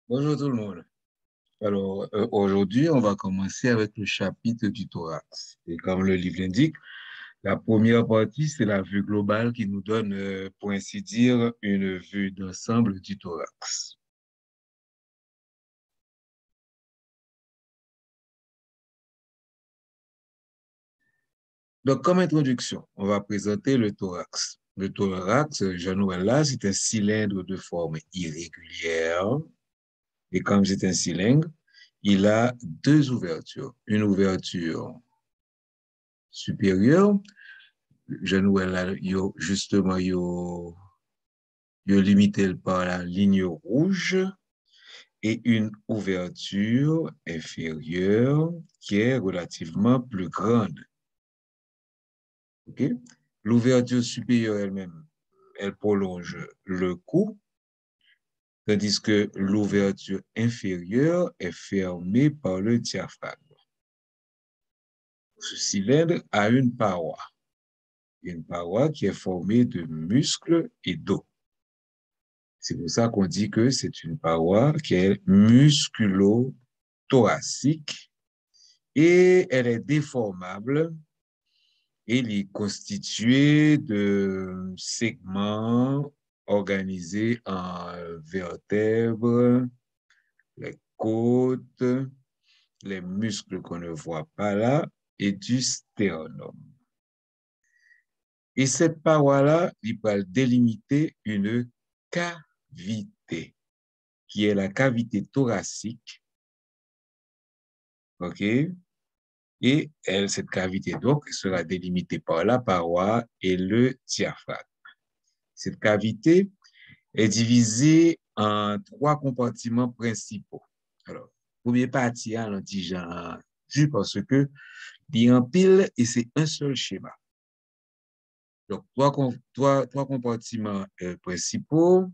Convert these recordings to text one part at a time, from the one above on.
Bonjour tout le monde. Alors, aujourd'hui, on va commencer avec le chapitre du thorax. Et comme le livre l'indique, la première partie, c'est la vue globale qui nous donne, pour ainsi dire, une vue d'ensemble du thorax. Donc, comme introduction, on va présenter le thorax. Le thorax, Jean-Noël là, c'est un cylindre de forme irrégulière. Et comme c'est un cylindre, il a deux ouvertures. Une ouverture supérieure. Jean-Noël là, justement, limité par la ligne rouge et une ouverture inférieure qui est relativement plus grande. Okay? L'ouverture supérieure elle-même, elle prolonge le cou, tandis que l'ouverture inférieure est fermée par le diaphragme. Ce cylindre a une paroi qui est formée de muscles et d'os. C'est pour ça qu'on dit que c'est une paroi qui est musculo-thoracique et elle est déformable et elle est constituée de segments organisés en vertèbres, les côtes, les muscles qu'on ne voit pas là et du sternum. Et cette paroi-là, il va délimiter une cavité, qui est la cavité thoracique, OK? Et cette cavité, donc, sera délimitée par la paroi et le diaphragme. Cette cavité est divisée en trois compartiments principaux. Alors, première partie, on dit genre, parce que il y a un pile et c'est un seul schéma. Donc, trois compartiments principaux,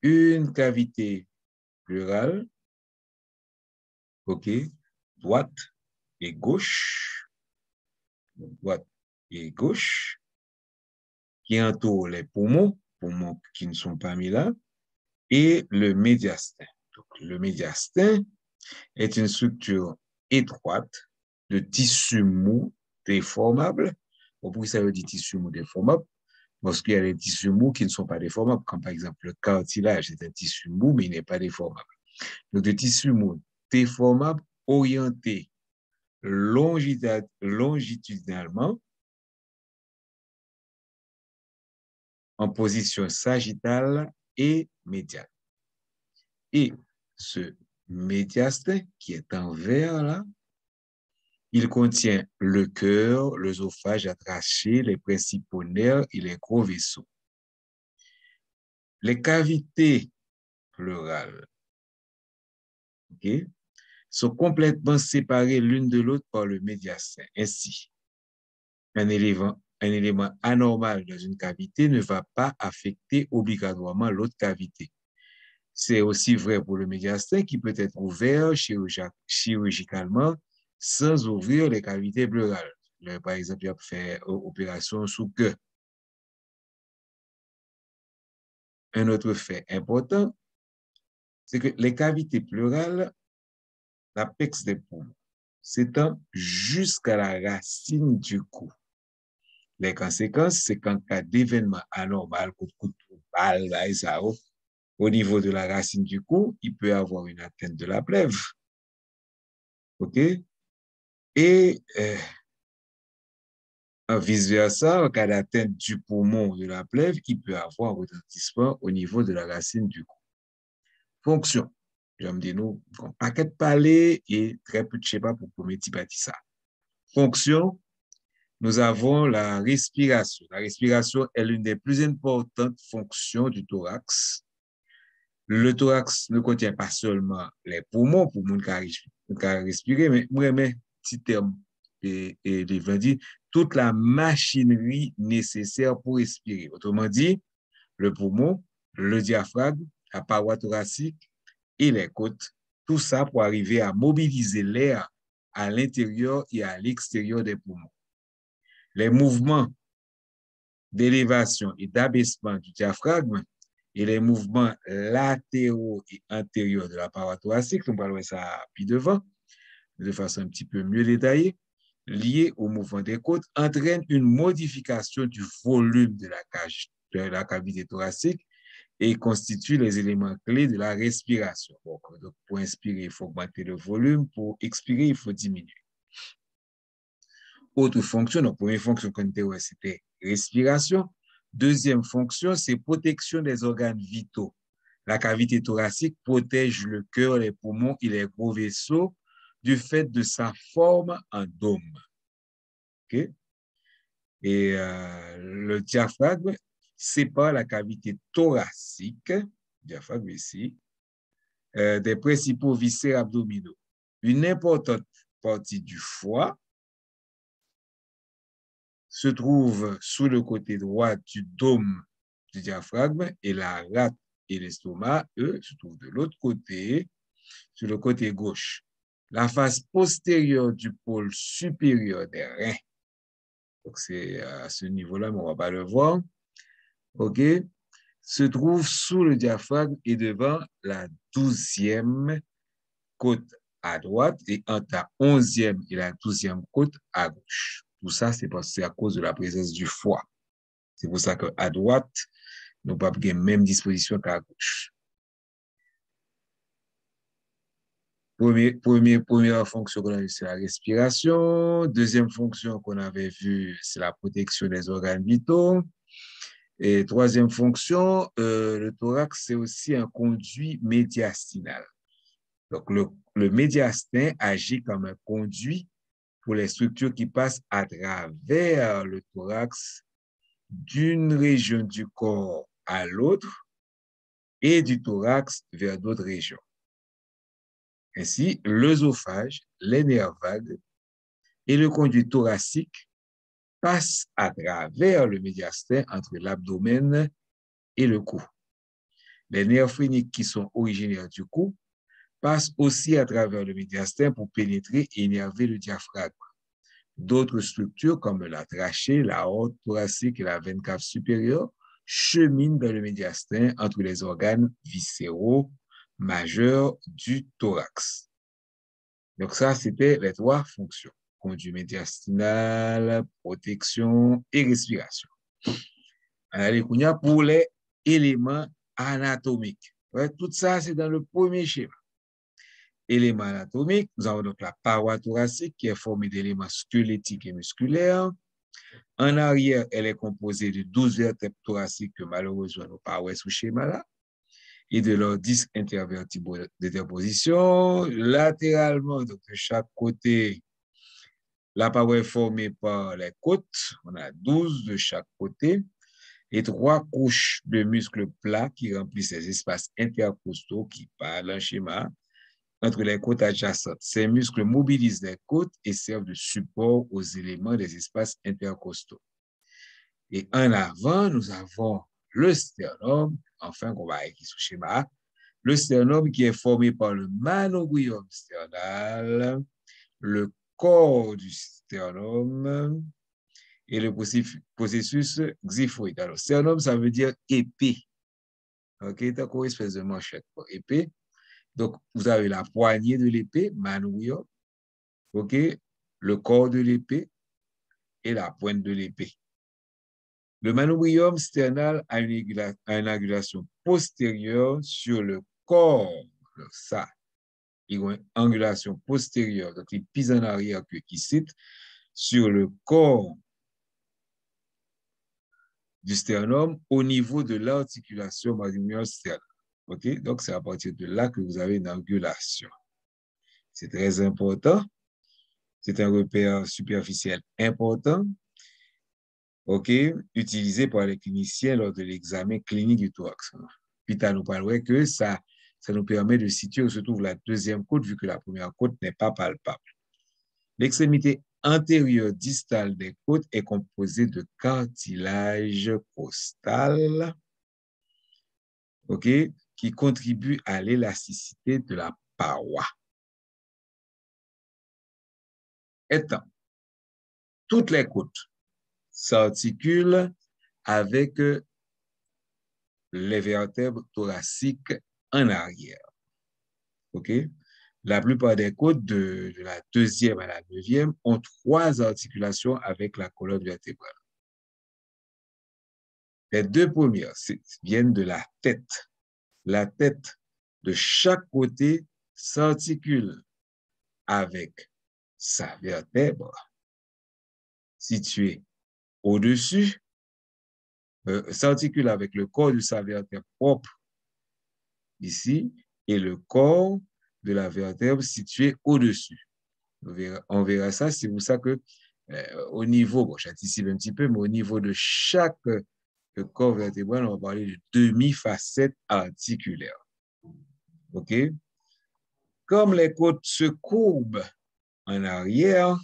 une cavité pleurale, OK, droite et gauche, droite et gauche, qui entoure les poumons qui ne sont pas mis là, et le médiastin. Donc, le médiastin est une structure étroite de tissu mou déformable. Pourquoi ça veut dire tissu mou déformable? Parce qu'il y a des tissus mous qui ne sont pas déformables, comme par exemple le cartilage est un tissu mou, mais il n'est pas déformable. Donc, des tissus mous déformables orientés longitudinalement en position sagittale et médiane. Et ce médiastin qui est en vert là, il contient le cœur, l'œsophage, la trachée, les principaux nerfs et les gros vaisseaux. Les cavités pleurales, okay, sont complètement séparées l'une de l'autre par le médiastin. Ainsi, un élément anormal dans une cavité ne va pas affecter obligatoirement l'autre cavité. C'est aussi vrai pour le médiastin qui peut être ouvert chirurgicalement sans ouvrir les cavités pleurales. Par exemple, il a fait opération sous cœur. Un autre fait important, c'est que les cavités pleurales, l'apex des poumons, s'étend jusqu'à la racine du cou. Les conséquences, c'est qu'en cas d'événement anormal, coup de balle, au niveau de la racine du cou, il peut y avoir une atteinte de la plèvre. OK? Et vice-versa, en cas d'atteinte du poumon de la plèvre, il peut y avoir un retentissement au niveau de la racine du cou. Fonction. J'aime dire nous, un paquet de palais et très peu de schémas pour mettre ça. Fonction, nous avons la respiration. La respiration est l'une des plus importantes fonctions du thorax. Le thorax ne contient pas seulement les poumons pour moun ka respirer, mais petit terme et les dit toute la machinerie nécessaire pour respirer. Autrement dit, le poumon, le diaphragme, la paroi thoracique et les côtes, tout ça pour arriver à mobiliser l'air à l'intérieur et à l'extérieur des poumons. Les mouvements d'élévation et d'abaissement du diaphragme et les mouvements latéraux et antérieurs de la paroi thoracique, nous parlons ça puis devant, de façon un petit peu mieux détaillée, liés au mouvement des côtes, entraînent une modification du volume de la cavité thoracique et constituent les éléments clés de la respiration. Donc, pour inspirer, il faut augmenter le volume. Pour expirer, il faut diminuer. Autre fonction, donc première fonction qu'on était, c'était respiration. Deuxième fonction, c'est protection des organes vitaux. La cavité thoracique protège le cœur, les poumons et les gros vaisseaux du fait de sa forme en dôme. Okay? Et le diaphragme sépare la cavité thoracique, diaphragme ici, des principaux viscères abdominaux. Une importante partie du foie se trouve sous le côté droit du dôme du diaphragme et la rate et l'estomac, eux, se trouvent de l'autre côté, sur le côté gauche. La face postérieure du pôle supérieur des reins, donc c'est à ce niveau-là, mais on ne va pas le voir, OK, se trouve sous le diaphragme et devant la 12e côte à droite et entre la 11e et la 12e côte à gauche. Tout ça, c'est à cause de la présence du foie. C'est pour ça qu'à droite, nous n'avons pas la même disposition qu'à gauche. Première fonction qu'on a vue, c'est la respiration. Deuxième fonction qu'on avait vue, c'est la protection des organes vitaux. Et troisième fonction, le thorax, c'est aussi un conduit médiastinal. Donc, le médiastin agit comme un conduit pour les structures qui passent à travers le thorax d'une région du corps à l'autre et du thorax vers d'autres régions. Ainsi, l'œsophage, les nerfs vagues et le conduit thoracique passent à travers le médiastin entre l'abdomen et le cou. Les nerfs phréniques qui sont originaires du cou passent aussi à travers le médiastin pour pénétrer et énerver le diaphragme. D'autres structures comme la trachée, la aorte thoracique et la veine cave supérieure cheminent dans le médiastin entre les organes viscéraux majeurs du thorax. Donc ça, c'était les trois fonctions. Conduit médiastinal, protection et respiration. Allez, pour les éléments anatomiques. Ouais, tout ça, c'est dans le premier schéma. Éléments anatomiques, nous avons donc la paroi thoracique qui est formée d'éléments squelettiques et musculaires. En arrière, elle est composée de 12 vertèbres thoraciques que malheureusement, nous pas sous schéma là, et de leurs 10 intervertébraux d'interposition. Latéralement, donc de chaque côté, la paroi est formée par les côtes. On a 12 de chaque côté et 3 couches de muscles plats qui remplissent les espaces intercostaux qui parlent dans le schéma entre les côtes adjacentes. Ces muscles mobilisent les côtes et servent de support aux éléments des espaces intercostaux. Et en avant, nous avons le sternum, enfin, qu'on va écrire sous schéma, le sternum qui est formé par le manobrium sternal, le corps du sternum et le processus xiphoïde. Alors, sternum, ça veut dire épée. OK, c'est une espèce de manchette pour épée. Donc, vous avez la poignée de l'épée, manobrium, OK, le corps de l'épée et la pointe de l'épée. Le manobrium sternal a une angulation postérieure sur le corps. Ça, il y a une angulation postérieure, donc il pise en arrière que ici, sur le corps du sternum au niveau de l'articulation manobrium sternale. OK? Donc, c'est à partir de là que vous avez une angulation. C'est très important. C'est un repère superficiel important, OK, utilisé par les cliniciens lors de l'examen clinique du thorax. Puis, tu nous parlerais que ça nous permet de situer où se trouve la deuxième côte, vu que la première côte n'est pas palpable. L'extrémité antérieure distale des côtes est composée de cartilage costal, OK, qui contribue à l'élasticité de la paroi. Étant, toutes les côtes s'articulent avec les vertèbres thoraciques en arrière. OK? La plupart des côtes de la deuxième à la neuvième ont 3 articulations avec la colonne vertébrale. Les 2 premières viennent de la tête. La tête de chaque côté s'articule avec sa vertèbre située au-dessus, s'articule avec le corps de sa vertèbre propre ici et le corps de la vertèbre situé au-dessus. On verra ça, c'est pour ça que au niveau, bon, j'anticipe un petit peu, mais au niveau de chaque corps vertébral, on va parler de demi-facette articulaire. OK? Comme les côtes se courbent en arrière,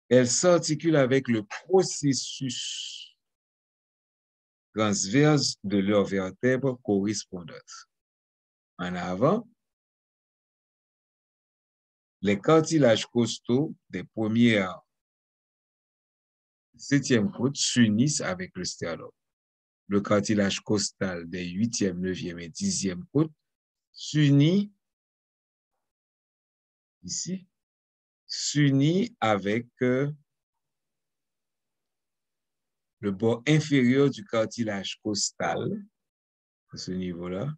elles s'articulent avec le processus transverse de leurs vertèbres correspondantes. En avant, les cartilages costaux des premières 7e côtes s'unissent avec le sternum. Le cartilage costal des 8e, 9e et 10e côtes s'unit ici, s'unit avec le bord inférieur du cartilage costal, à ce niveau-là,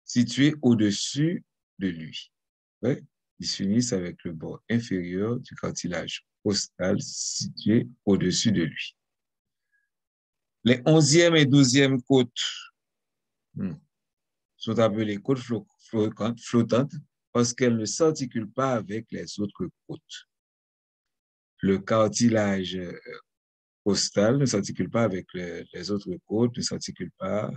situé au-dessus de lui. Ouais? Ils s'unissent avec le bord inférieur du cartilage costal situé au-dessus de lui. Les 11e et 12e côtes sont appelées côtes flottantes parce qu'elles ne s'articulent pas avec les autres côtes. Le cartilage costal ne s'articule pas avec les autres côtes, ne s'articule pas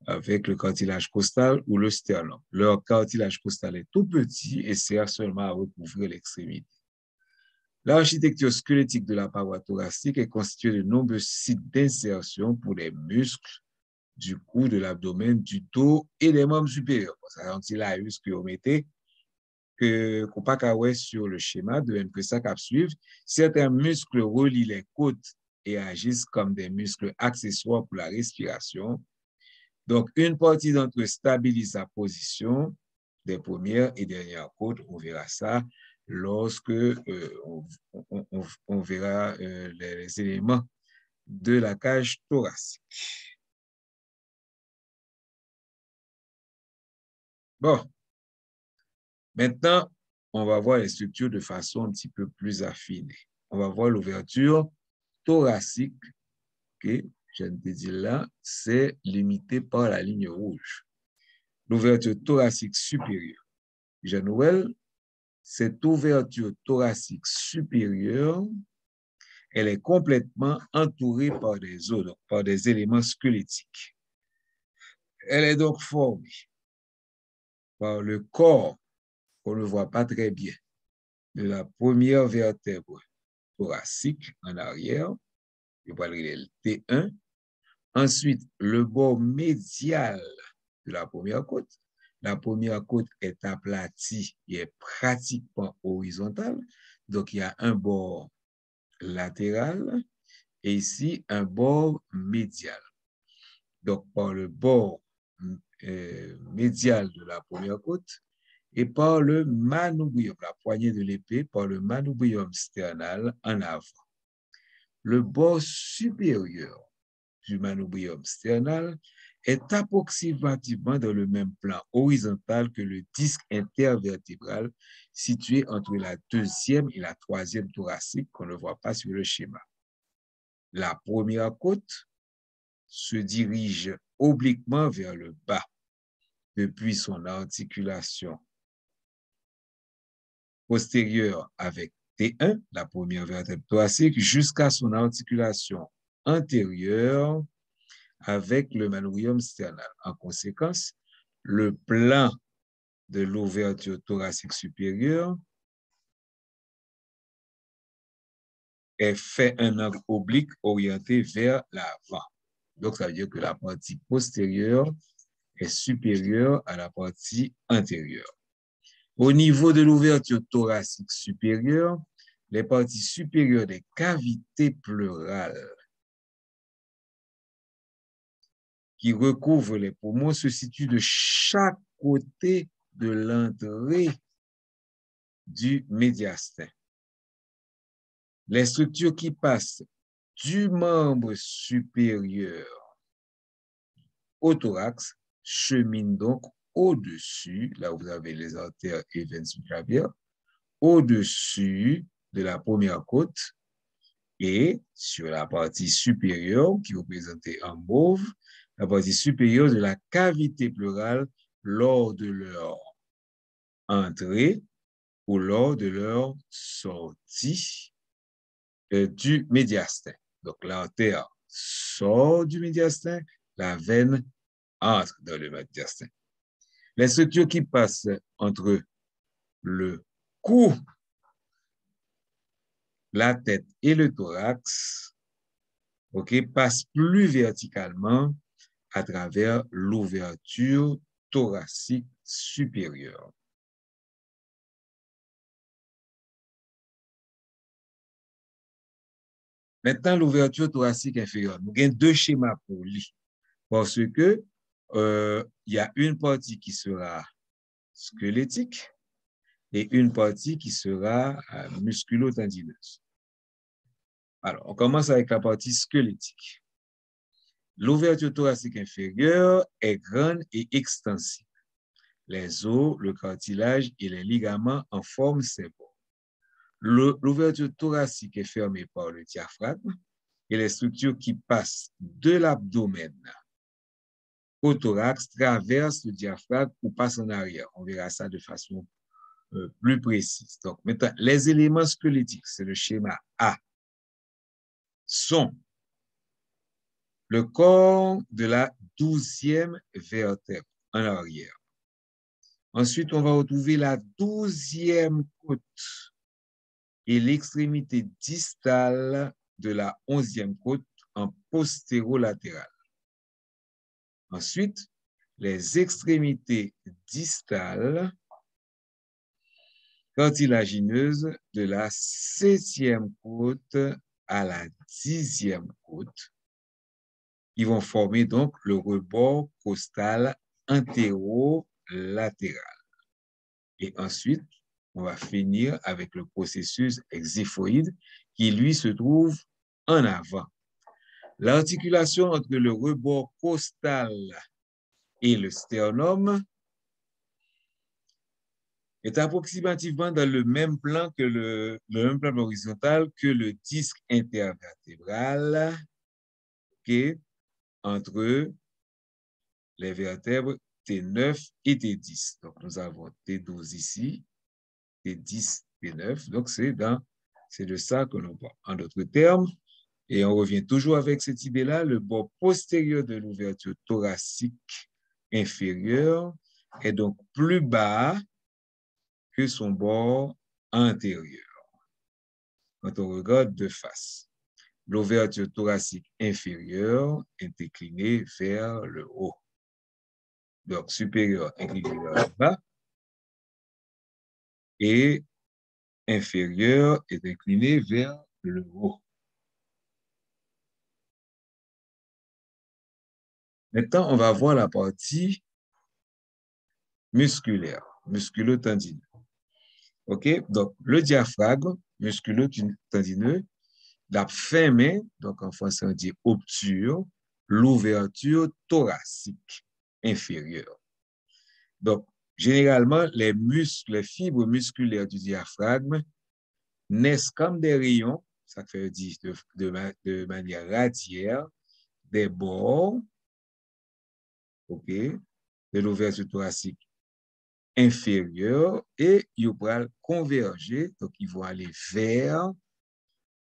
avec le cartilage costal ou le sternum. Leur cartilage costal est tout petit et sert seulement à recouvrir l'extrémité. L'architecture squelettique de la paroi thoracique est constituée de nombreux sites d'insertion pour les muscles du cou, de l'abdomen, du dos et des membres supérieurs. Ça, c'est la que vous mettez, qu'on pas sur le schéma, de même que ça cap suivre. Certains muscles relient les côtes et agissent comme des muscles accessoires pour la respiration. Donc, une partie d'entre eux stabilise la position des premières et dernières côtes. On verra ça lorsque on verra les éléments de la cage thoracique. Bon, maintenant, on va voir les structures de façon un petit peu plus affinée. On va voir l'ouverture thoracique, que je te dis là, c'est limité par la ligne rouge. L'ouverture thoracique supérieure. Jean-Noël, cette ouverture thoracique supérieure, elle est complètement entourée par des os, donc par des éléments squelettiques. Elle est donc formée par le corps, qu'on ne voit pas très bien, de la première vertèbre thoracique en arrière, je vais le T1. Ensuite, le bord médial de la première côte. La première côte est aplatie et est pratiquement horizontale. Donc, il y a un bord latéral et ici un bord médial. Donc, par le bord médial de la première côte et par le manubrium, la poignée de l'épée, par le manubrium sternal en avant. Le bord supérieur du manubrium sternal est approximativement dans le même plan horizontal que le disque intervertébral situé entre la deuxième et la troisième thoracique qu'on ne voit pas sur le schéma. La première côte se dirige obliquement vers le bas depuis son articulation postérieure avec T1, la première vertèbre thoracique, jusqu'à son articulation antérieure avec le manubrium sternal. En conséquence, le plan de l'ouverture thoracique supérieure est fait un angle oblique orienté vers l'avant. Donc, ça veut dire que la partie postérieure est supérieure à la partie antérieure. Au niveau de l'ouverture thoracique supérieure, les parties supérieures des cavités pleurales qui recouvre les poumons se situe de chaque côté de l'entrée du médiastin. Les structures qui passent du membre supérieur au thorax cheminent donc au-dessus, là où vous avez les artères et veines subclavières, au-dessus de la première côte et sur la partie supérieure, qui est représentée en mauve, la partie supérieure de la cavité pleurale lors de leur entrée ou lors de leur sortie du médiastin. Donc, l'artère sort du médiastin, la veine entre dans le médiastin. Les structures qui passent entre le cou, la tête et le thorax, passent plus verticalement à travers l'ouverture thoracique supérieure. Maintenant, l'ouverture thoracique inférieure. Nous avons deux schémas pour lui. Parce que y a une partie qui sera squelettique et une partie qui sera musculo-tendineuse. Alors, on commence avec la partie squelettique. L'ouverture thoracique inférieure est grande et extensive. Les os, le cartilage et les ligaments en forment ses bords. L'ouverture thoracique est fermée par le diaphragme et les structures qui passent de l'abdomen au thorax traversent le diaphragme ou passent en arrière. On verra ça de façon plus précise. Donc, maintenant, les éléments squelettiques, c'est le schéma A, sont le corps de la 12e vertèbre en arrière. Ensuite, on va retrouver la 12e côte et l'extrémité distale de la 11e côte en postérolatérale. Ensuite, les extrémités distales cartilagineuses de la 7e côte à la 10e côte, qui vont former donc le rebord costal antéro-latéral. Et ensuite, on va finir avec le processus exiphoïde qui, lui, se trouve en avant. L'articulation entre le rebord costal et le sternum est approximativement dans le même plan que le même plan horizontal que le disque intervertébral entre les vertèbres T9 et T10. Donc, nous avons T12 ici, T10, T9. Donc, c'est de ça que l'on parle. En d'autres termes, et on revient toujours avec cette idée-là, le bord postérieur de l'ouverture thoracique inférieure est donc plus bas que son bord antérieur. Quand on regarde de face, l'ouverture thoracique inférieure est inclinée vers le haut. Donc, supérieur incliné vers le bas et inférieur est incliné vers le haut. Maintenant, on va voir la partie musculaire, musculo-tendineux. OK? Donc, le diaphragme musculo-tendineux, la fermé, donc en français on dit obture, l'ouverture thoracique inférieure. Donc, généralement, les fibres musculaires du diaphragme naissent comme des rayons, ça veut dire de manière radiaire, des bords, OK, de l'ouverture thoracique inférieure et ils vont converger, donc ils vont aller vers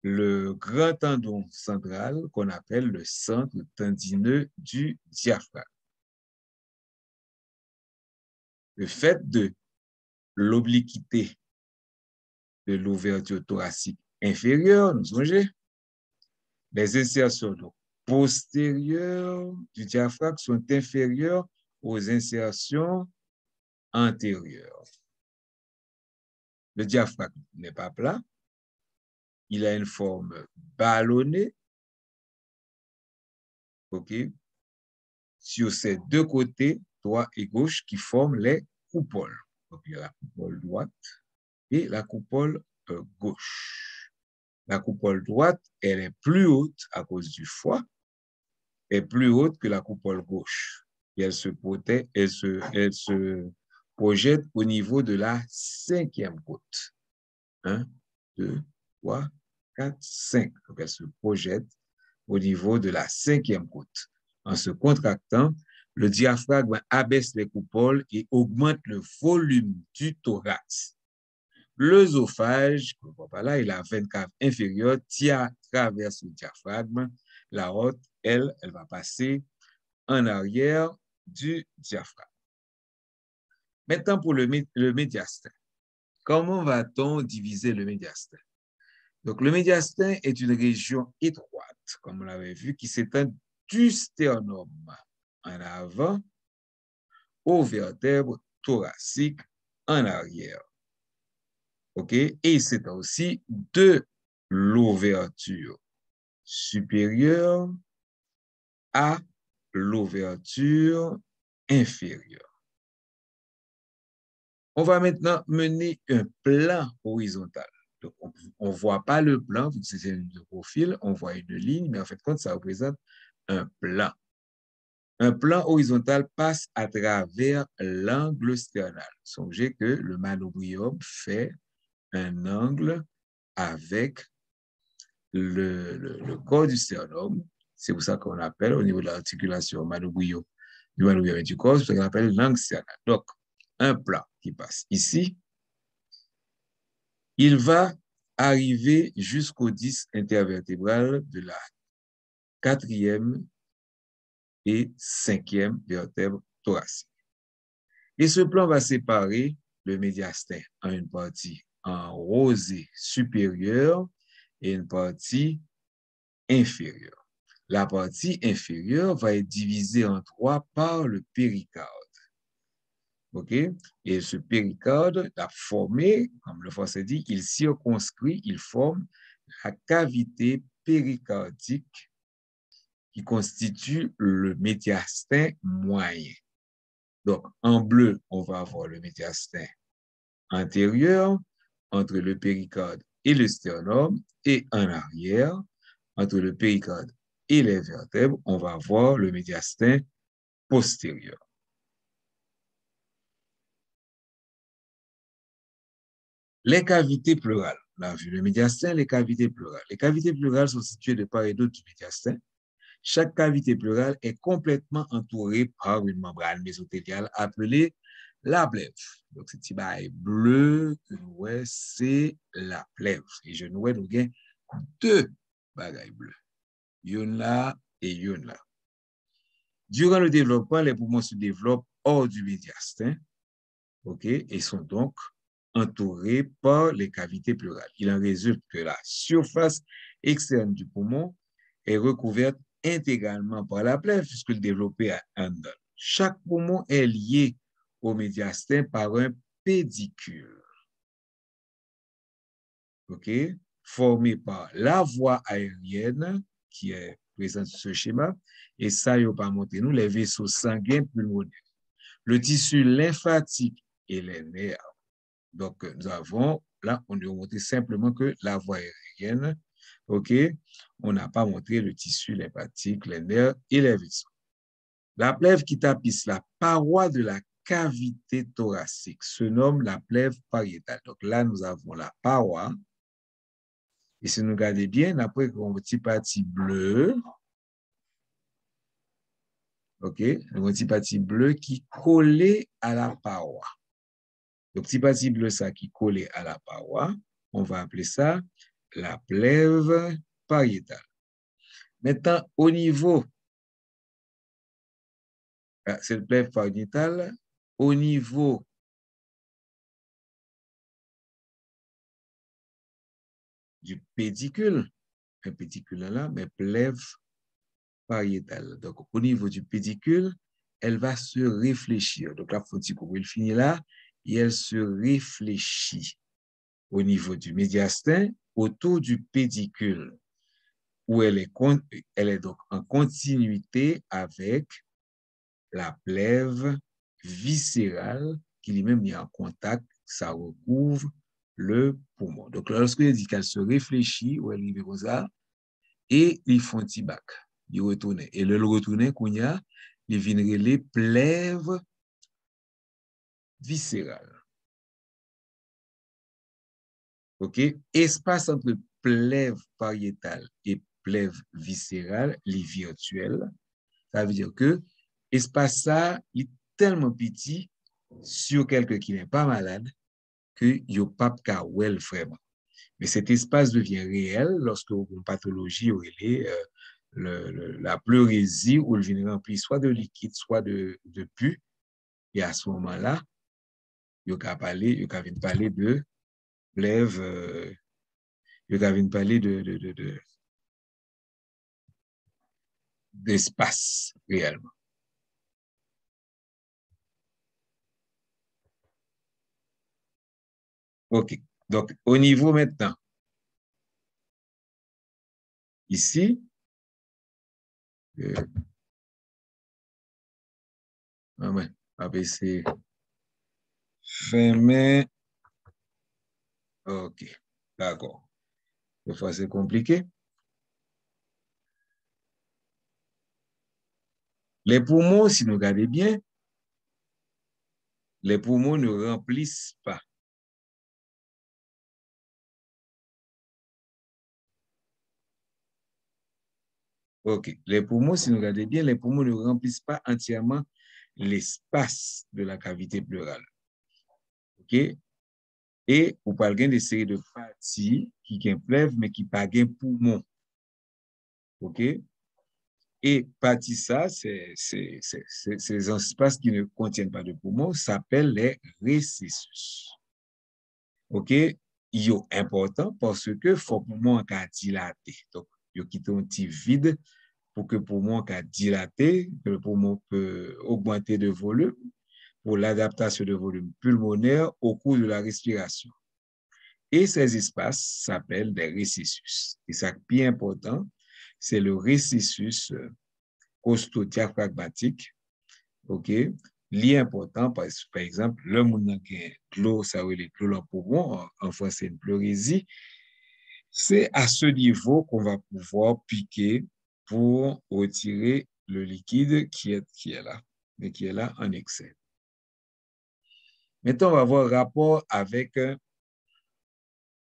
le grand tendon central qu'on appelle le centre tendineux du diaphragme. Le fait de l'obliquité de l'ouverture thoracique inférieure, nous songez, les insertions donc, postérieures du diaphragme sont inférieures aux insertions antérieures. Le diaphragme n'est pas plat, il a une forme ballonnée, OK? sur ces deux côtés, droit et gauche, qui forment les coupoles. Donc, il y a la coupole droite et la coupole gauche. La coupole droite, elle est plus haute à cause du foie, est plus haute que la coupole gauche. Et elle se projette au niveau de la cinquième côte. 1, 2, 3, 4, 5. Donc, elle se projette au niveau de la cinquième côte. En se contractant, le diaphragme abaisse les coupoles et augmente le volume du thorax. L'œsophage, qu'on ne voit pas là, et la veine cave inférieure traverse le diaphragme. La haute, elle va passer en arrière du diaphragme. Maintenant, pour le médiastin. Comment va-t-on diviser le médiastin? Donc, le médiastin est une région étroite, comme on l'avait vu, qui s'étend du sternum en avant aux vertèbres thoraciques en arrière. OK? Et il s'étend aussi de l'ouverture supérieure à l'ouverture inférieure. On va maintenant mener un plan horizontal. Donc, on ne voit pas le plan, vu que c'est une de profil, on voit une ligne, mais en fait, quand ça représente un plan. Un plan horizontal passe à travers l'angle sternal. Songez que le manobrium fait un angle avec le corps du sternum. C'est pour ça qu'on appelle, au niveau de l'articulation du manobrium et du corps, c'est ce qu'on appelle l'angle sternal. Donc, un plan qui passe ici, il va arriver jusqu'au disque intervertébral de la quatrième et cinquième vertèbre thoracique. Et ce plan va séparer le médiastin en une partie en rosée supérieure et une partie inférieure. La partie inférieure va être divisée en trois par le péricarde. OK? Et ce péricarde a formé, comme le français dit, il circonscrit, il forme la cavité péricardique qui constitue le médiastin moyen. Donc, en bleu, on va avoir le médiastin antérieur entre le péricarde et le sternum, et en arrière, entre le péricarde et les vertèbres, on va avoir le médiastin postérieur. Les cavités pleurales. On a vu le médiastin, les cavités pleurales. Les cavités pleurales sont situées de part et d'autre du médiastin. Chaque cavité pleurale est complètement entourée par une membrane mésothéliale appelée la plèvre. Donc, ce petit bail bleu que nous voyons, c'est la plèvre. Et je nous vois, nous avons deux bagailles bleues. Une là et une là. Durant le développement, les poumons se développent hors du médiastin, OK, et sont donc entourés par les cavités pleurales. Il en résulte que la surface externe du poumon est recouverte intégralement par la plèvre, puisque le développé à Handel. Chaque poumon est lié au médiastin par un pédicule, OK, formé par la voie aérienne qui est présente sur ce schéma, et ça, il ne pas monter nous, les vaisseaux sanguins pulmonaires, le tissu lymphatique et les nerfs. Donc, nous avons, là, on lui a montré simplement que la voie aérienne, OK, on n'a pas montré le tissu lymphatique, les nerfs et les vaisseaux. La plèvre qui tapisse la paroi de la cavité thoracique se nomme la plèvre pariétale. Donc là, nous avons la paroi. Et si nous regardons bien, après, on a une petite partie bleue. OK, une petite partie bleue qui collait à la paroi. Donc, petit partie bleue, ça qui collait à la paroi, on va appeler ça la plèvre pariétale. Maintenant, au niveau, cette plèvre pariétale, au niveau du pédicule, un pédicule là, mais plèvre pariétale. Donc, au niveau du pédicule, elle va se réfléchir. Donc, la fontique, elle finit là, et elle se réfléchit au niveau du médiastin, autour du pédicule, où elle est donc en continuité avec la plèvre viscérale qui lui-même est en contact, ça recouvre le poumon. Donc, lorsque il dit qu'elle se réfléchit, ou elle arrive comme ça, et ils font un bac, ils retournent. Et le retourner, qu'on y a, ils viennent les plèvres viscérales. OK? Espace entre plèvre pariétale et plèvre viscérale, les virtuels. Ça veut dire que espace ça est tellement petit sur quelqu'un qui n'est pas malade que il n'y a pas de cas vraiment. Mais cet espace devient réel lorsque une pathologie ou la pleurésie où il vient remplir soit de liquide, soit de pus. Et à ce moment-là, il y a parler de plèvre, il y a parler d'espace réellement. OK. Donc, au niveau maintenant, ici, ouais, ABC, fin mai, OK, d'accord. Des fois, c'est compliqué. Les poumons, si nous regardez bien, les poumons ne remplissent pas. OK. Les poumons, si nous regardez bien, les poumons ne remplissent pas entièrement l'espace de la cavité pleurale. OK? Et vous parlez de séries de parties qui plèvent, mais qui pas de poumons. OK? Et partie ça, c'est ces espaces qui ne contiennent pas de poumons, s'appellent les récessus. OK? Il est important parce que faut poumon qu'à dilater. Donc, il y a un petit vide pour que le poumon qu'à dilater, que le poumon peut augmenter de volume pour l'adaptation de volume pulmonaire au cours de la respiration. Et ces espaces s'appellent des récessus. Et ça qui est important, c'est le récessus costodiaphragmatique. OK? Li important, par exemple, le monde qui a l'eau, ça veut dire l'eau poumon, en français, une pleurésie. C'est à ce niveau qu'on va pouvoir piquer pour retirer le liquide qui est là, mais qui est là en excès. Maintenant, on va voir rapport avec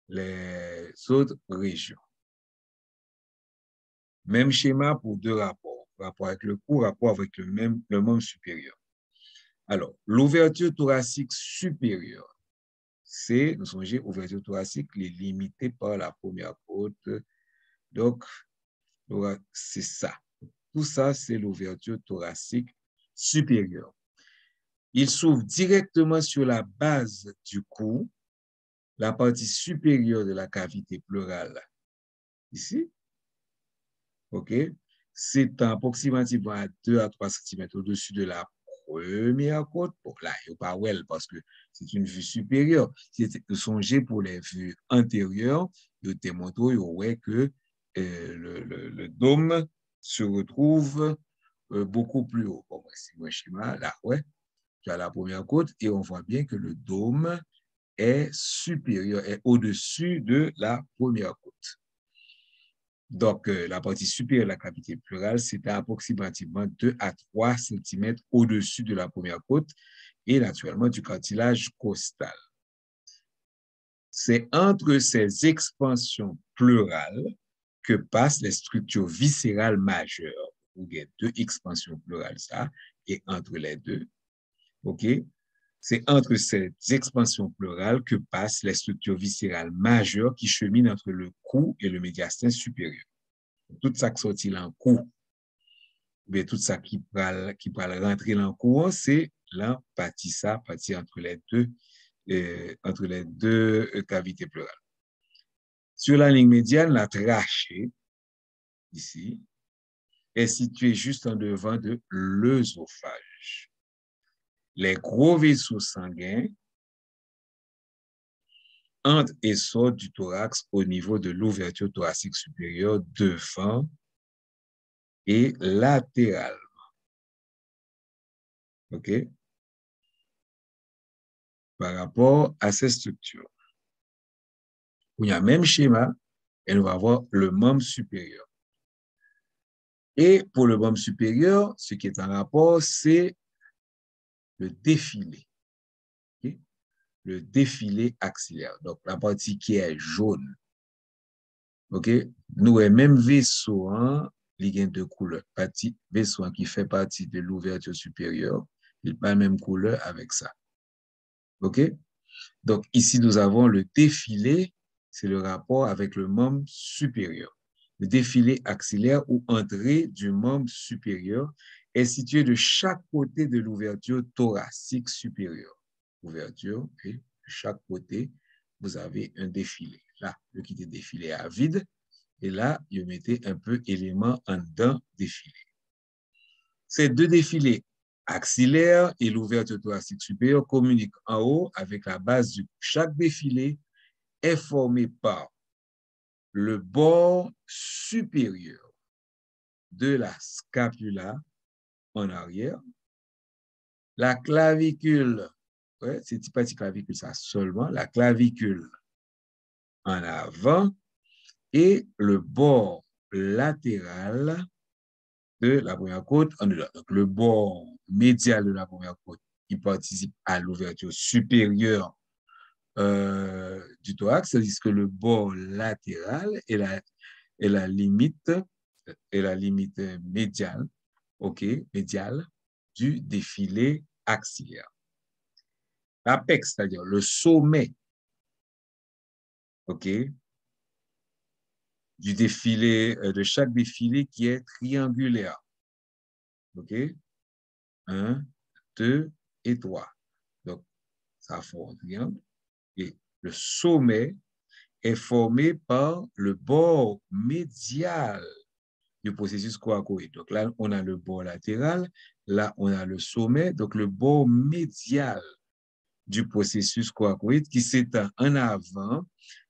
les autres régions. Même schéma pour deux rapports. Rapport avec le cou, rapport avec le membre supérieur. Alors, l'ouverture thoracique supérieure, c'est, nous songez, ouverture thoracique, les limitée par la première côte. Donc, c'est ça. Tout ça, c'est l'ouverture thoracique supérieure. Il s'ouvre directement sur la base du cou, la partie supérieure de la cavité pleurale. Ici, OK? C'est approximativement à 2 à 3 cm au-dessus de la première côte. Bon, là, il n'y a pas well parce que c'est une vue supérieure. Si vous songez pour les vues antérieures, il te montre que le dôme se retrouve beaucoup plus haut. Bon, c'est un schéma, là, ouais, tu as la première côte et on voit bien que le dôme est supérieur, est au-dessus de la première côte. Donc, la partie supérieure de la cavité pleurale, c'est approximativement 2 à 3 cm au-dessus de la première côte et naturellement du cartilage costal. C'est entre ces expansions pleurales que passent les structures viscérales majeures. Il y a deux expansions pleurales, ça, et entre les deux, OK? C'est entre ces expansions pleurales que passent les structures viscérales majeures qui cheminent entre le cou et le médiastin supérieur. Tout ça qui sortit dans le cou, mais tout ça qui va rentrer dans le cou, c'est l'empathie, ça, partie entre les deux cavités pleurales. Sur la ligne médiane, la trachée, ici, est située juste en devant de l'œsophage. Les gros vaisseaux sanguins entrent et sortent du thorax au niveau de l'ouverture thoracique supérieure devant et latéralement. OK? Par rapport à ces structures. Où il y a le même schéma, et on va avoir le membre supérieur. Et pour le membre supérieur, ce qui est en rapport, c'est le défilé. Okay? Le défilé axillaire. Donc, la partie qui est jaune. OK? Nous, même vaisseau, hein, il y a deux couleurs. Partie, vaisseau qui fait partie de l'ouverture supérieure, il n'a pas la même couleur avec ça. OK? Donc, ici, nous avons le défilé, c'est le rapport avec le membre supérieur. Le défilé axillaire ou entrée du membre supérieur est situé de chaque côté de l'ouverture thoracique supérieure. Ouverture, et de chaque côté, vous avez un défilé. Là, le qui est défilé à vide, et là, vous mettez un peu élément en dedans défilé. Ces deux défilés axillaire et l'ouverture thoracique supérieure communiquent en haut avec la base du cou. Chaque défilé est formé par le bord supérieur de la scapula en arrière, la clavicule, ouais, c'est pas une clavicule, ça seulement, la clavicule en avant et le bord latéral de la première côte en dedans. Donc, le bord médial de la première côte, il participe à l'ouverture supérieure du thorax, tandis que le bord latéral est la limite, médiale, OK, médiale du défilé axillaire. L'apex, c'est-à-dire le sommet, OK, du défilé, de chaque défilé qui est triangulaire. OK? 1, 2 et 3. Donc, ça forme un triangle. Et le sommet est formé par le bord médial du processus coracoïde. Donc là, on a le bord latéral, là, on a le sommet, donc le bord médial du processus coracoïde qui s'étend en avant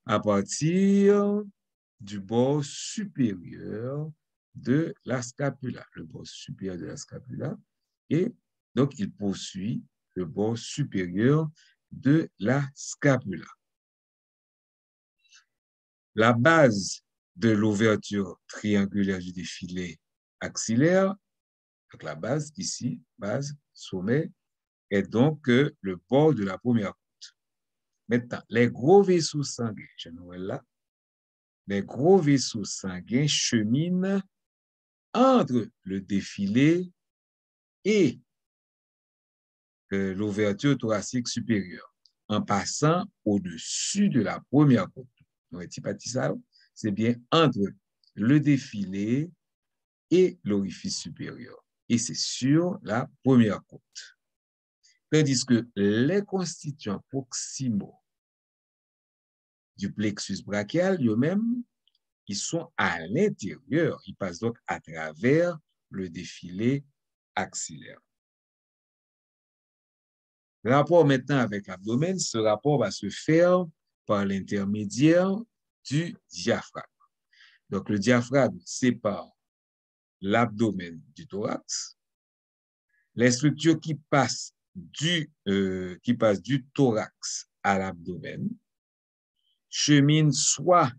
à partir du bord supérieur de la scapula, le bord supérieur de la scapula, et donc il poursuit le bord supérieur de la scapula. La base de l'ouverture triangulaire du défilé axillaire, donc la base ici, base, sommet, est donc le bord de la première côte. Maintenant, les gros vaisseaux sanguins, je nous là, les gros vaisseaux sanguins cheminent entre le défilé et l'ouverture thoracique supérieure, en passant au-dessus de la première côte. C'est bien entre le défilé et l'orifice supérieur. Et c'est sur la première côte. Tandis que les constituants proximaux du plexus brachial, eux-mêmes, ils sont à l'intérieur. Ils passent donc à travers le défilé axillaire. Le rapport maintenant avec l'abdomen, ce rapport va se faire par l'intermédiaire du diaphragme. Donc, le diaphragme sépare l'abdomen du thorax. Les structures qui passent du thorax à l'abdomen cheminent soit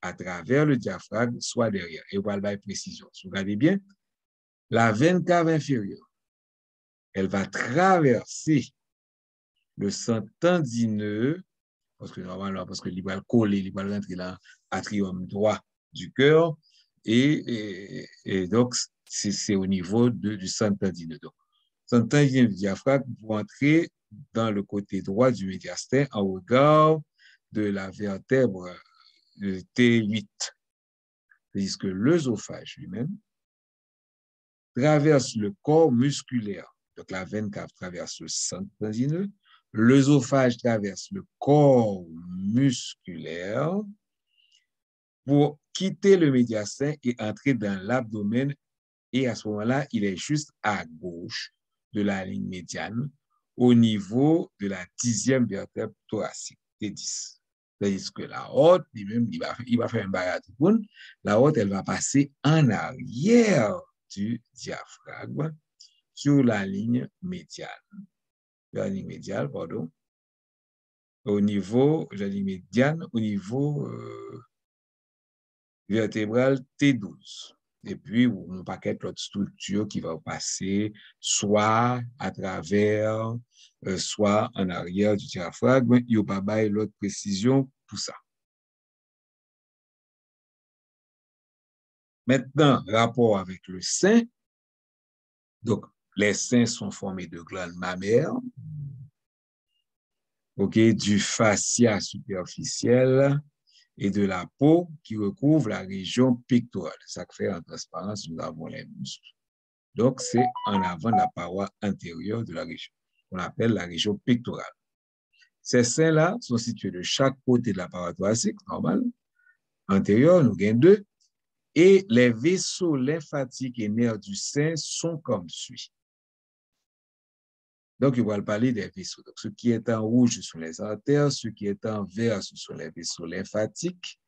à travers le diaphragme, soit derrière. Et on va avoir une précision. Si vous regardez bien, la veine cave inférieure, elle va traverser le sang tendineux, parce que normalement, parce que il va coller, il va rentrer dans l'atrium droit du cœur, et donc, c'est au niveau du sang tendineux. Donc, le sang tendineux du diaphragme pour entrer dans le côté droit du médiastin en regard de la vertèbre T8. C'est-à-dire que l'œsophage lui-même traverse le corps musculaire. Donc, la veine cave traverse le sang tendineux. L'œsophage traverse le corps musculaire pour quitter le médiastin et entrer dans l'abdomen. Et à ce moment-là, il est juste à gauche de la ligne médiane au niveau de la 10e vertèbre thoracique, T10. C'est-à-dire que la haute, il va faire un la haute, elle va passer en arrière du diaphragme sur la ligne médiale. La ligne médiale, pardon. Au niveau, la ligne médiane, au niveau vertébral T12. Et puis, on paquet l'autre structure qui va passer soit à travers, soit en arrière du diaphragme. Il n'y a pas l'autre précision pour ça. Maintenant, rapport avec le sein. Donc, les seins sont formés de glandes mammaires, du fascia superficiel et de la peau qui recouvre la région pectorale. Ça fait en transparence, nous avons les muscles. Donc, c'est en avant de la paroi antérieure de la région, qu'on appelle la région pectorale. Ces seins-là sont situés de chaque côté de la paroi thoracique, normal. Antérieure, nous avons deux. Et les vaisseaux lymphatiques et nerfs du sein sont comme suit. Donc, il va parler des vaisseaux. Donc, ce qui est en rouge, ce sont les artères. Ce qui est en vert, ce sont les vaisseaux lymphatiques.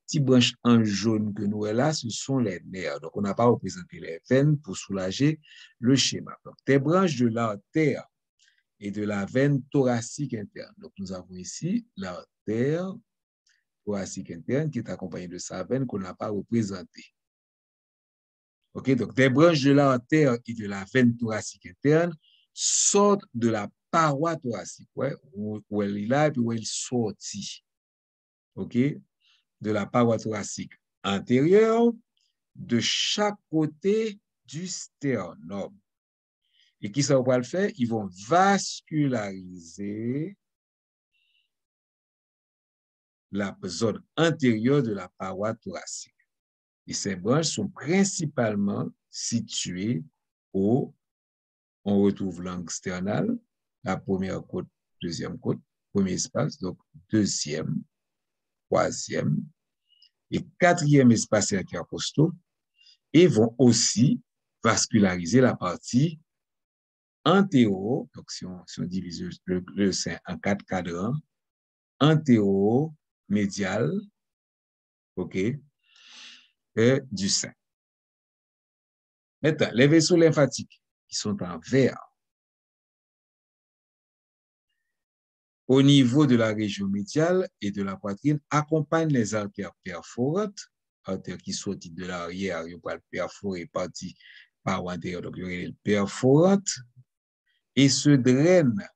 Petite branche en jaune que nous avons là, ce sont les nerfs. Donc, on n'a pas représenté les veines pour soulager le schéma. Donc, des branches de l'artère et de la veine thoracique interne. Donc, nous avons ici l'artère thoracique interne qui est accompagnée de sa veine qu'on n'a pas représentée. OK, donc des branches de l'artère et de la veine thoracique interne sortent de la paroi thoracique, où elle est là et puis où elle est sortie. OK, de la paroi thoracique antérieure de chaque côté du sternum. Et qui ça va le faire? Ils vont vasculariser la zone antérieure de la paroi thoracique. Et ces branches sont principalement situées on retrouve l'angle sternal, la première côte, deuxième côte, premier espace, donc deuxième, troisième et quatrième espace intercostaux, et vont aussi vasculariser la partie antéro, donc si on divise le sein en 4 cadrans, antéro, médial, du sein. Maintenant, les vaisseaux lymphatiques qui sont en vert, au niveau de la région médiale et de la poitrine, accompagnent les artères perforantes, artères qui sortent de l'arrière, ils vont perforer partie par antérieure, donc ils sont perforantes, et se drainent.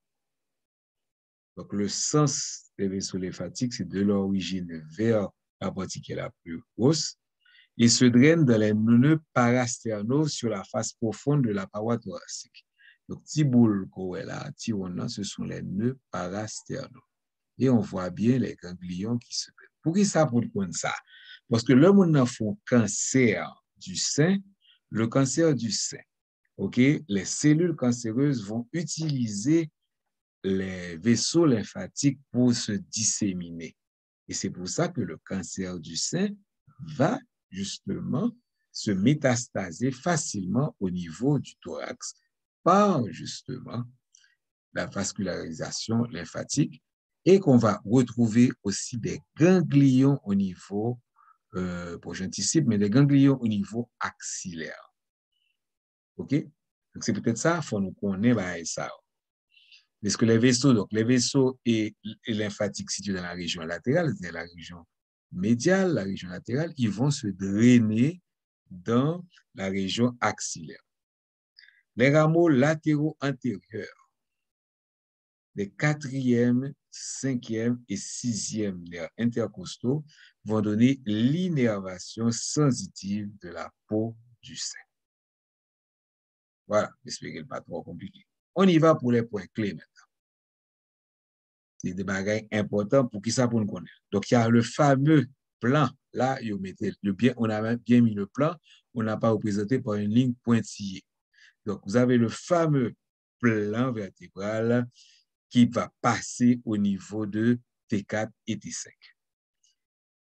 Donc, le sens des vaisseaux lymphatiques, c'est de l'origine vers la partie qui est la plus grosse, et se drainent dans les nœuds parasternaux sur la face profonde de la paroi thoracique. Donc, petit boule qu'on est là, petit rond, ce sont les nœuds parasternaux. Et on voit bien les ganglions qui se prennent. Pour qui ça pour ça? Parce que le monde a fait cancer du sein, le cancer du sein, les cellules cancéreuses vont utiliser les vaisseaux lymphatiques pour se disséminer. Et c'est pour ça que le cancer du sein va justement se métastaser facilement au niveau du thorax par justement la vascularisation lymphatique et qu'on va retrouver aussi des ganglions au niveau progenticype, mais des ganglions au niveau axillaire. OK? Donc, c'est peut-être ça, il faut nous connaître ça. Parce que les vaisseaux et lymphatiques situés dans la région latérale, c'est la région médiale, la région latérale, ils vont se drainer dans la région axillaire. Les rameaux latéraux antérieurs, les quatrième, cinquième et sixième nerfs intercostaux vont donner l'innervation sensitive de la peau du sein. Voilà, j'espère qu'elle n'est pas trop compliquée. On y va pour les points clés maintenant. C'est des bagages importants pour qui ça pour nous connaître. Donc, il y a le fameux plan. Là, on a bien mis le plan. On n'a pas représenté par une ligne pointillée. Donc, vous avez le fameux plan vertébral qui va passer au niveau de T4 et T5.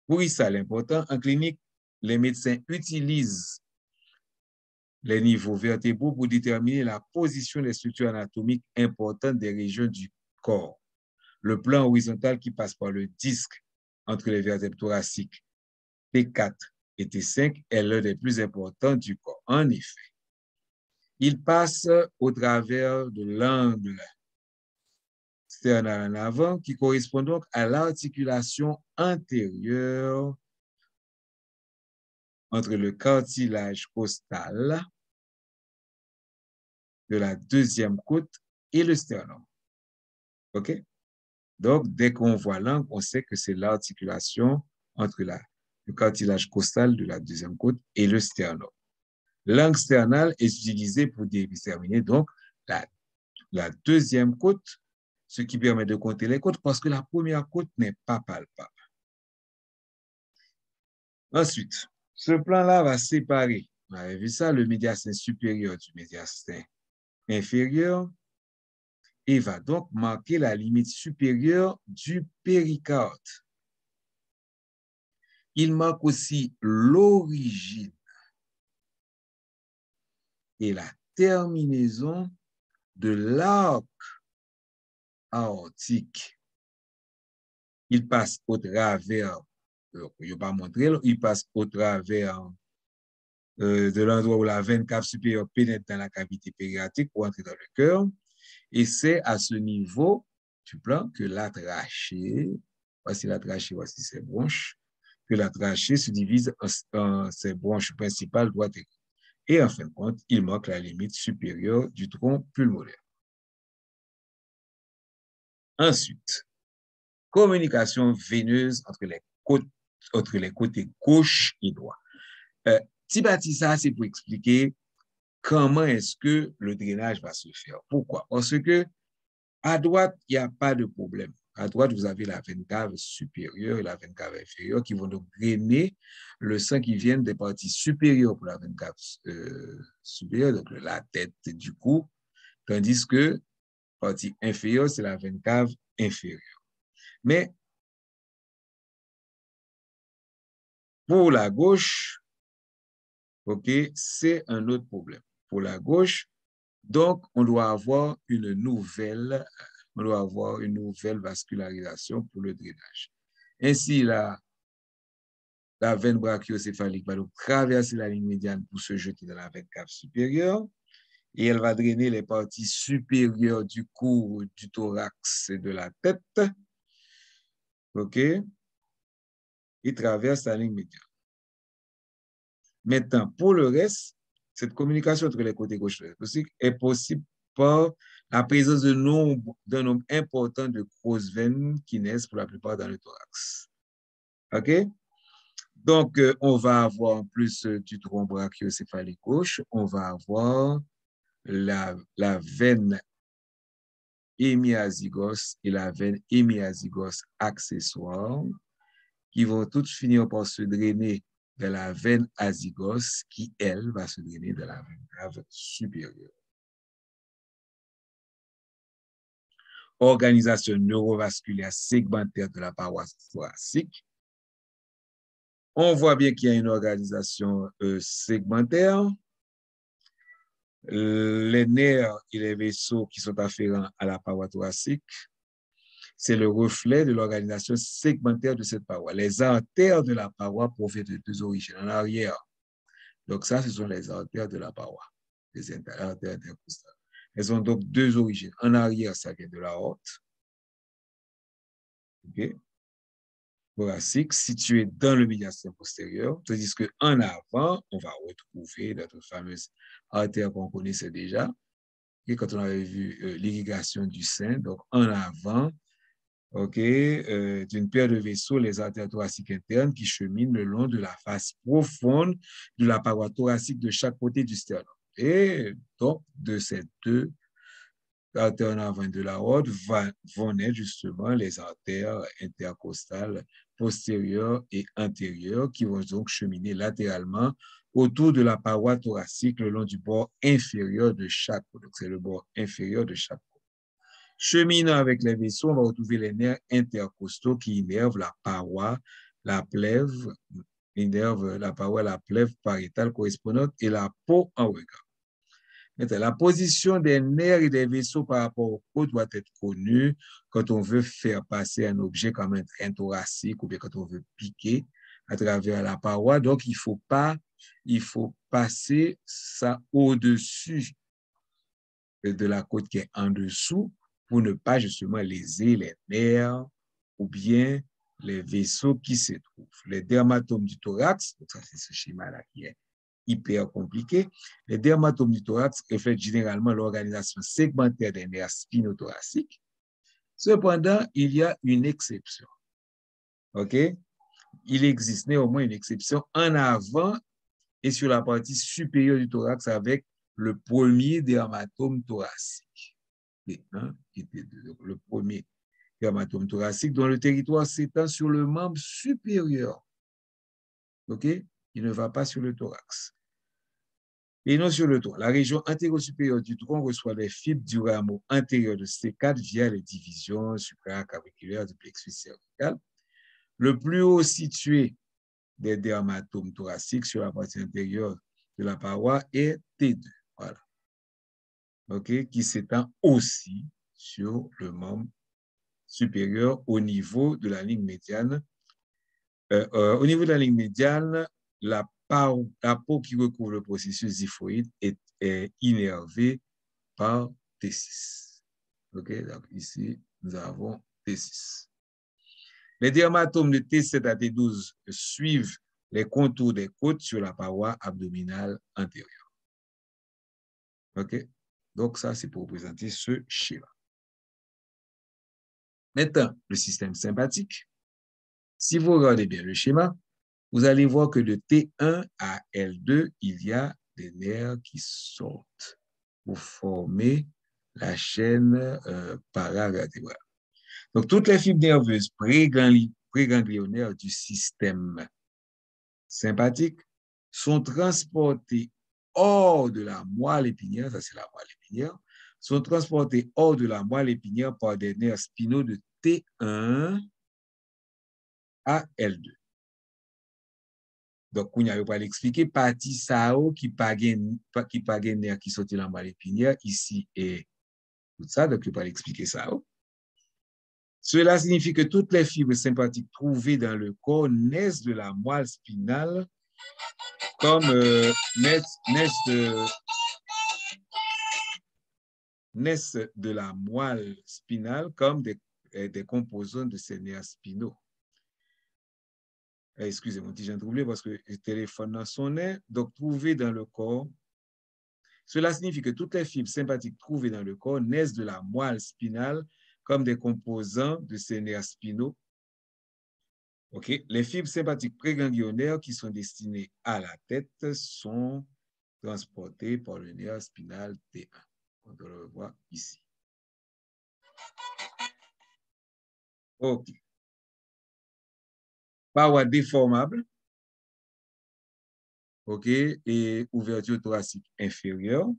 Pour ça, l'important, en clinique, les médecins utilisent les niveaux vertébraux pour déterminer la position des structures anatomiques importantes des régions du corps. Le plan horizontal qui passe par le disque entre les vertèbres thoraciques T4 et T5 est l'un des plus importants du corps. En effet, Il passe au travers de l'angle sternal en avant qui correspond donc à l'articulation antérieure entre le cartilage costal de la deuxième côte et le sternum. OK? Donc, dès qu'on voit l'angle, on sait que c'est l'articulation entre le cartilage costal de la deuxième côte et le sternum. L'angle sternal est utilisé pour déterminer donc la deuxième côte, ce qui permet de compter les côtes parce que la première côte n'est pas palpable. Ensuite, ce plan-là va séparer, on avait vu ça, le médiastin supérieur du médiastin inférieur et va donc marquer la limite supérieure du péricarde. Il marque aussi l'origine et la terminaison de l'arc aortique. Il passe au travers, je vais pas montrer, il passe au travers de l'endroit où la veine cave supérieure pénètre dans la cavité périatrique pour entrer dans le cœur. Et c'est à ce niveau du plan que la trachée, voici la trachée, voici ses bronches, que la trachée se divise en ses bronches principales droite et gauche. Et en fin de compte, il marque la limite supérieure du tronc pulmonaire. Ensuite, communication veineuse entre les côtés gauche et droit. Petit bâtissage, c'est pour expliquer comment est-ce que le drainage va se faire. Pourquoi? Parce que à droite, il n'y a pas de problème. À droite, vous avez la veine cave supérieure et la veine cave inférieure qui vont donc drainer le sang qui vient des parties supérieures pour la veine cave supérieure, donc la tête du cou, tandis que la partie inférieure, c'est la veine cave inférieure. Mais pour la gauche, OK, c'est un autre problème. Pour la gauche, donc, on doit avoir une nouvelle vascularisation pour le drainage. Ainsi, la veine brachiocéphalique va donc traverser la ligne médiane pour se jeter dans la veine cave supérieure et elle va drainer les parties supérieures du cou, du thorax et de la tête. OK? Il traverse la ligne médiane. Maintenant, pour le reste, cette communication entre les côtés gauche et droite est possible par la présence d'un nombre important de grosses veines qui naissent pour la plupart dans le thorax. OK? Donc, on va avoir en plus du tronc brachiocéphalique gauche, on va avoir la veine hémiazygos et la veine hémiazygos accessoire qui vont toutes finir par se drainer de la veine azygos qui, elle, va se drainer de la veine cave supérieure. Organisation neurovasculaire segmentaire de la paroi thoracique. On voit bien qu'il y a une organisation segmentaire. Les nerfs et les vaisseaux qui sont afférents à la paroi thoracique, c'est le reflet de l'organisation segmentaire de cette paroi. Les artères de la paroi proviennent de deux origines. En arrière, donc ça, ce sont les artères de la paroi, les artères intercostales. Elles ont donc deux origines. En arrière, ça vient de l'aorte, okay, thoracique, située dans le médiastin postérieur, tandis qu'en avant, on va retrouver notre fameuse artère qu'on connaissait déjà, et quand on avait vu l'irrigation du sein, donc en avant, d'une paire de vaisseaux, les artères thoraciques internes qui cheminent le long de la face profonde de la paroi thoracique de chaque côté du sternum. Et donc, de ces deux artères en avant de la haute vont naître justement les artères intercostales postérieures et antérieures qui vont donc cheminer latéralement autour de la paroi thoracique le long du bord inférieur de chaque côte. Donc, c'est le bord inférieur de chaque côte. Cheminant avec les vaisseaux, on va retrouver les nerfs intercostaux qui innervent la paroi, la plèvre, la plèvre pariétale correspondante et la peau en regard. Maintenant, la position des nerfs et des vaisseaux par rapport aux côtes doit être connue quand on veut faire passer un objet comme un train thoracique ou bien quand on veut piquer à travers la paroi. Donc, il faut passer ça au-dessus de la côte qui est en dessous pour ne pas justement léser les nerfs ou bien les vaisseaux qui se trouvent. Les dermatomes du thorax, donc ça c'est ce schéma-là qui est hyper compliqué, les dermatomes du thorax reflètent généralement l'organisation segmentaire des nerfs spinothoraciques. Cependant, il y a une exception. OK? Il existe néanmoins une exception en avant et sur la partie supérieure du thorax avec le premier dermatome thoracique. T1 et T2. Donc, le premier dermatome thoracique dont le territoire s'étend sur le membre supérieur. OK? Il ne va pas sur le thorax. Et non sur le tronc. La région antéro-supérieure du tronc reçoit les fibres du rameau antérieur de C4 via les divisions supraclaviculaires du plexus cervical. Le plus haut situé des dermatomes thoraciques sur la partie intérieure de la paroi est T2. Voilà. OK? Qui s'étend aussi sur le membre supérieur au niveau de la ligne médiane. Au niveau de la ligne médiane, la peau qui recouvre le processus xiphoïde est innervée par T6. OK? Donc ici, nous avons T6. Les dermatomes de T7 à T12 suivent les contours des côtes sur la paroi abdominale antérieure. OK? Donc ça, c'est pour représenter ce schéma. Maintenant, le système sympathique. Si vous regardez bien le schéma, vous allez voir que de T1 à L2, il y a des nerfs qui sortent pour former la chaîne paravertébrale. Donc, toutes les fibres nerveuses préganglionnaires du système sympathique sont transportées hors de la moelle épinière, ça c'est la moelle épinière, sont transportées hors de la moelle épinière par des nerfs spinaux de T1 à L2. Donc, on a pas l'expliquer, partie sao qui pague nerf qui sortit la moelle épinière, ici et tout ça, donc on pas l'expliquer ça. Cela signifie que toutes les fibres sympathiques trouvées dans le corps naissent de la moelle spinale comme naissent de la moelle spinale comme des composants de ces nerfs spinaux. Excusez-moi, j'ai troublé parce que le téléphone sonnait. Donc, trouvées dans le corps. Cela signifie que toutes les fibres sympathiques trouvées dans le corps naissent de la moelle spinale comme des composants de ces nerfs spinaux. Okay. Les fibres sympathiques préganglionnaires qui sont destinées à la tête sont transportées par le nerf spinal T1. On le voit ici. OK. Paroi déformable. OK. Et ouverture thoracique inférieure.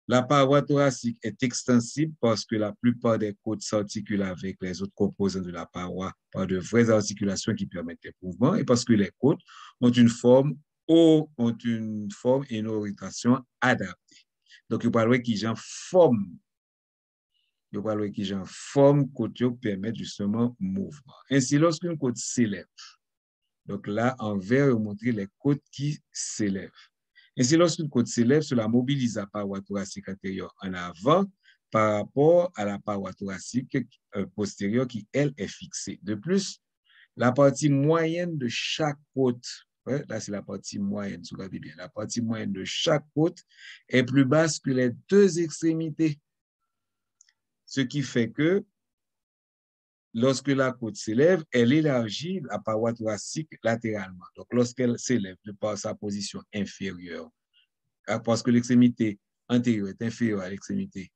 La paroi thoracique est extensible parce que la plupart des côtes s'articulent avec les autres composants de la paroi par de vraies articulations qui permettent les mouvements et parce que les côtes ont une forme et une orientation adaptées. Donc, il parle qui j'en forme. Il parle qui j'en forme côte permet justement mouvement. Ainsi, lorsqu'une côte s'élève, donc là, en vert, on montre les côtes qui s'élèvent. Ainsi, lorsqu'une côte s'élève, cela mobilise la paroi thoracique antérieure en avant par rapport à la paroi thoracique postérieure qui, elle, est fixée. De plus, la partie moyenne de chaque côte, là c'est la partie moyenne, regardez bien, la partie moyenne de chaque côte est plus basse que les deux extrémités. Ce qui fait que lorsque la côte s'élève, elle élargit la paroi thoracique latéralement. Donc, lorsqu'elle s'élève de par sa position inférieure, parce que l'extrémité antérieure est inférieure à l'extrémité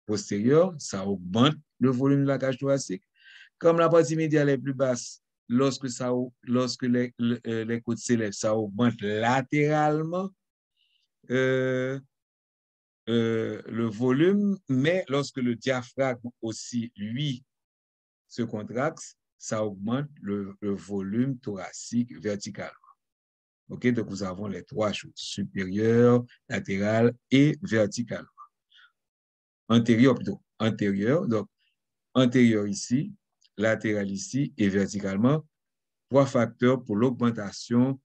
postérieure, ça augmente le volume de la cage thoracique. Comme la partie médiale est plus basse, lorsque les côtes s'élèvent, ça augmente latéralement le volume, mais lorsque le diaphragme aussi, lui, se contracte, ça augmente le volume thoracique verticalement. OK, donc nous avons les trois choses, supérieure, latérale et verticale. Antérieur plutôt, antérieur, donc antérieur ici, latéral ici et verticalement, trois facteurs pour l'augmentation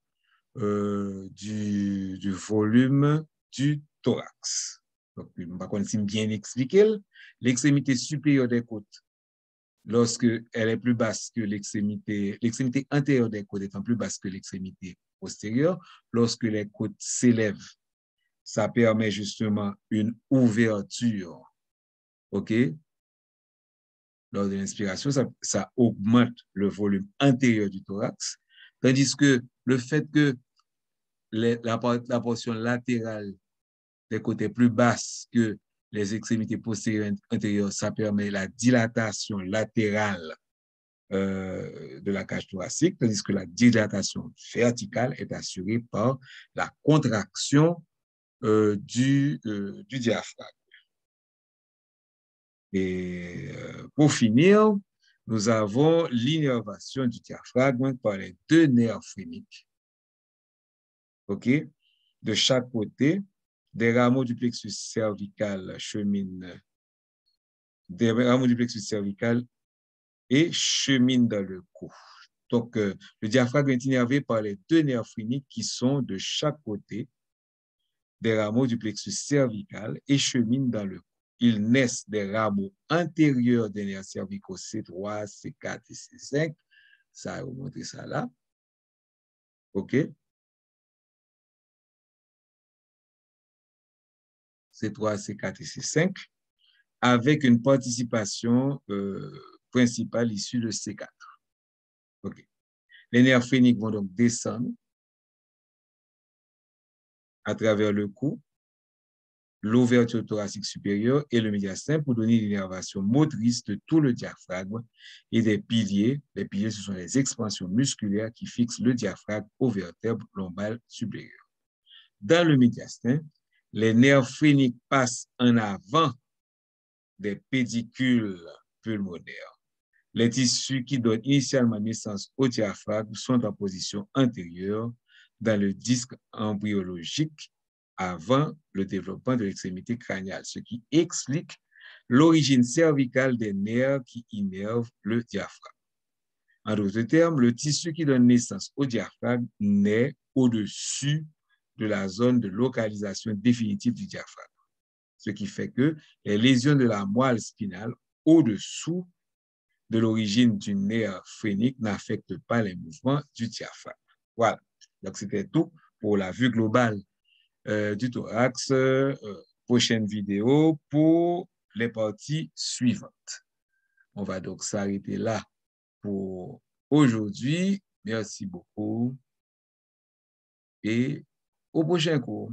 du volume du thorax. Donc, par contre, si bien expliqué, l'extrémité supérieure des côtes, lorsque elle est plus basse que l'extrémité antérieure des côtes étant plus basse que l'extrémité postérieure, lorsque les côtes s'élèvent, ça permet justement une ouverture, OK? Lors de l'inspiration, ça augmente le volume intérieur du thorax, tandis que le fait que la portion latérale des côtés plus basses que les extrémités postérieures antérieures, ça permet la dilatation latérale de la cage thoracique, tandis que la dilatation verticale est assurée par la contraction du diaphragme. Et pour finir, nous avons l'innervation du diaphragme par les deux nerfs phréniques, OK, de chaque côté. Des rameaux du plexus cervical cheminent et cheminent dans le cou. Donc, le diaphragme est innervé par les deux nerfs phréniques qui sont de chaque côté des rameaux du plexus cervical et cheminent dans le cou. Ils naissent des rameaux antérieurs des nerfs cervicaux C3, C4 et C5. Ça, je vais vous montrer ça là. OK? C3, C4 et C5, avec une participation principale issue de C4. OK. Les nerfs phréniques vont donc descendre à travers le cou, l'ouverture thoracique supérieure et le médiastin pour donner l'innervation motrice de tout le diaphragme et des piliers. Les piliers, ce sont les expansions musculaires qui fixent le diaphragme aux vertèbres lombales supérieures. Dans le médiastin, les nerfs phréniques passent en avant des pédicules pulmonaires. Les tissus qui donnent initialement naissance au diaphragme sont en position antérieure dans le disque embryologique avant le développement de l'extrémité crâniale, ce qui explique l'origine cervicale des nerfs qui innervent le diaphragme. En d'autres termes, le tissu qui donne naissance au diaphragme naît au-dessus de la zone de localisation définitive du diaphragme, ce qui fait que les lésions de la moelle spinale au-dessous de l'origine du nerf phrénique n'affectent pas les mouvements du diaphragme. Voilà. Donc, c'était tout pour la vue globale du thorax. Prochaine vidéo pour les parties suivantes. On va donc s'arrêter là pour aujourd'hui. Merci beaucoup et au prochain cours.